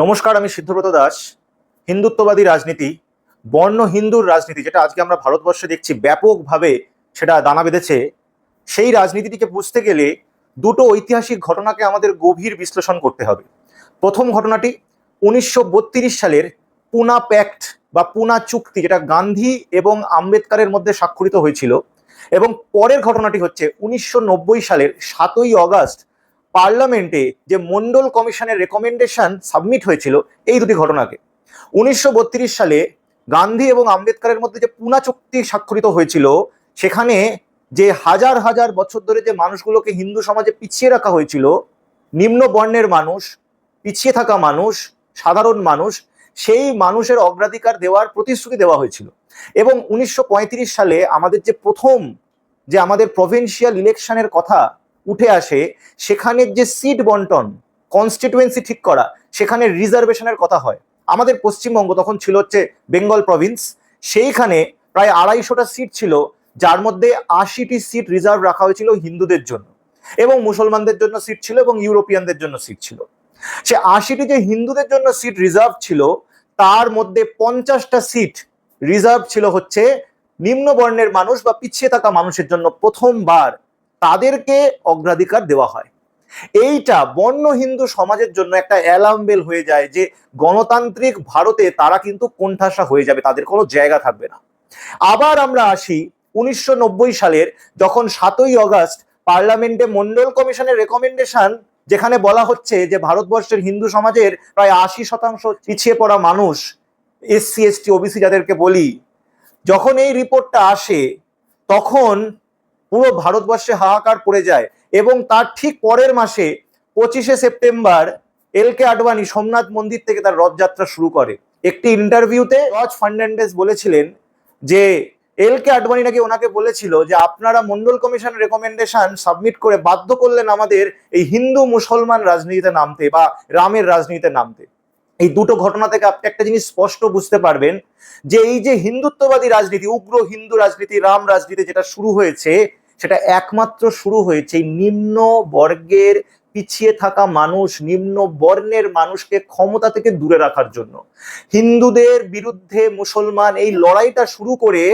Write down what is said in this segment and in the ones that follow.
নমস্কার, আমি সিদ্ধব্রত দাস। হিন্দুত্ববাদী রাজনীতি, বর্ণ হিন্দুর রাজনীতি, যেটা আজকে আমরা ভারতবর্ষে দেখছি ব্যাপকভাবে সেটা দানা বেঁধেছে, সেই রাজনীতিটিকে বুঝতে গেলে দুটো ঐতিহাসিক ঘটনাকে আমাদের গভীর বিশ্লেষণ করতে হবে। প্রথম ঘটনাটি 1932 সালের পুনা প্যাক্ট বা পুনা চুক্তি, যেটা গান্ধী এবং আম্বেদকরের মধ্যে স্বাক্ষরিত হয়েছিল, এবং পরের ঘটনাটি হচ্ছে 1990 সালের 7ই অগাস্ট পার্লামেন্টে যে মন্ডল কমিশনের রেকমেন্ডেশন সাবমিট হয়েছিল। এই দুটি ঘটনাকে 1932 সালে গান্ধী এবং আম্বেদকরের মধ্যে যে পুনা চুক্তি স্বাক্ষরিত হয়েছিল, সেখানে যে হাজার হাজার বছর ধরে যে মানুষগুলোকে হিন্দু সমাজে পিছিয়ে রাখা হয়েছিল, নিম্ন বর্ণের মানুষ, পিছিয়ে থাকা মানুষ, সাধারণ মানুষ, সেই মানুষের অগ্রাধিকার দেওয়ার প্রতিশ্রুতি দেওয়া হয়েছিল। এবং 1935 সালে আমাদের যে প্রথম যে আমাদের প্রভিন্সিয়াল ইলেকশনের কথা উঠে আসে, সেখানে যে সিট বন্টন, কনস্টিটুয়েন্সি ঠিক করা, সেখানে রিজার্ভেশনের কথা হয়। আমাদের পশ্চিমবঙ্গ তখন ছিল হচ্ছে বেঙ্গল প্রভিন্স, সেইখানে প্রায় 250টা সিট ছিল, যার মধ্যে 80টি সিট রিজার্ভ রাখা হয়েছিল হিন্দুদের জন্য, এবং মুসলমানদের জন্য সিট ছিল, এবং ইউরোপিয়ানদের জন্য সিট ছিল। সে 80টি যে হিন্দুদের জন্য সিট রিজার্ভ ছিল, তার মধ্যে 50টা সিট রিজার্ভ ছিল হচ্ছে নিম্ন বর্ণের মানুষ বা পিছিয়ে থাকা মানুষের জন্য। প্রথমবার তাদেরকে অগ্রাধিকার দেওয়া হয়। এইটা বর্ণ হিন্দু সমাজের জন্য একটা অ্যালার্ম বেল হয়ে যায় যে গণতান্ত্রিক ভারতে তারা কিন্তু কোণঠাসা হয়ে যাবে, তাদের কোনো জায়গা থাকবে না। আবার আমরা আসি 1990 সালের, যখন 7ই অগাস্ট পার্লামেন্টে মন্ডল কমিশনের রেকমেন্ডেশন, যেখানে বলা হচ্ছে যে ভারতবর্ষের হিন্দু সমাজের প্রায় 80% পিছিয়ে পড়া মানুষ, এসসি এসটি ওবিসি যাদেরকে বলি, যখন এই রিপোর্টটা আসে, তখন পুরো ভারতবর্ষে হাহাকার পড়ে যায়। এবং তার ঠিক পরের মাসে 25শে সেপ্টেম্বর এল.কে. আডবাণী সোমনাথ মন্দির থেকে তার রথযাত্রা শুরু করে। একটি ইন্টারভিউতে জর্জ ফার্নান্ডেজ বলেছিলেন যে এল.কে. আডবাণী নাকি ওনাকে বলেছিল যে আপনারা মন্ডল কমিশন রেকমেন্ডেশন সাবমিট করে বাধ্য করলেন আমাদের এই হিন্দু মুসলমান রাজনীতিতে নামতে বা রামের রাজনীতিতে নামতে। এই দুটো ঘটনা থেকে আপনি একটা জিনিস স্পষ্ট বুঝতে পারবেন যে এই যে হিন্দুত্ববাদী রাজনীতি, উগ্র হিন্দু রাজনীতি, রাম রাজনীতি যেটা শুরু হয়েছে, সেটা একমাত্র শুরু হয়েছে নিম্ন বর্গের পিছিয়ে থাকা মানুষ, নিম্ন বর্ণের মানুষকে ক্ষমতা থেকে দূরে রাখার জন্য। হিন্দুদের বিরুদ্ধে মুসলমান এই লড়াইটা শুরু করে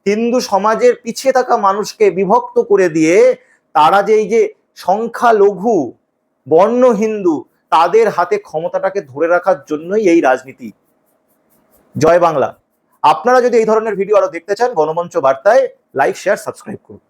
হিন্দু সমাজের পিছিয়ে থাকা মানুষকে বিভক্ত করে দিয়ে তারা যে এই যে সংখ্যালঘু বর্ণ হিন্দু, তাদের হাতে ক্ষমতাটাকে ধরে রাখার জন্যই এই রাজনীতি। জয় বাংলা। আপনারা যদি এই ধরনের ভিডিও আরো দেখতে চান, গণমঞ্চ বার্তায় লাইক, শেয়ার, সাবস্ক্রাইব করুন।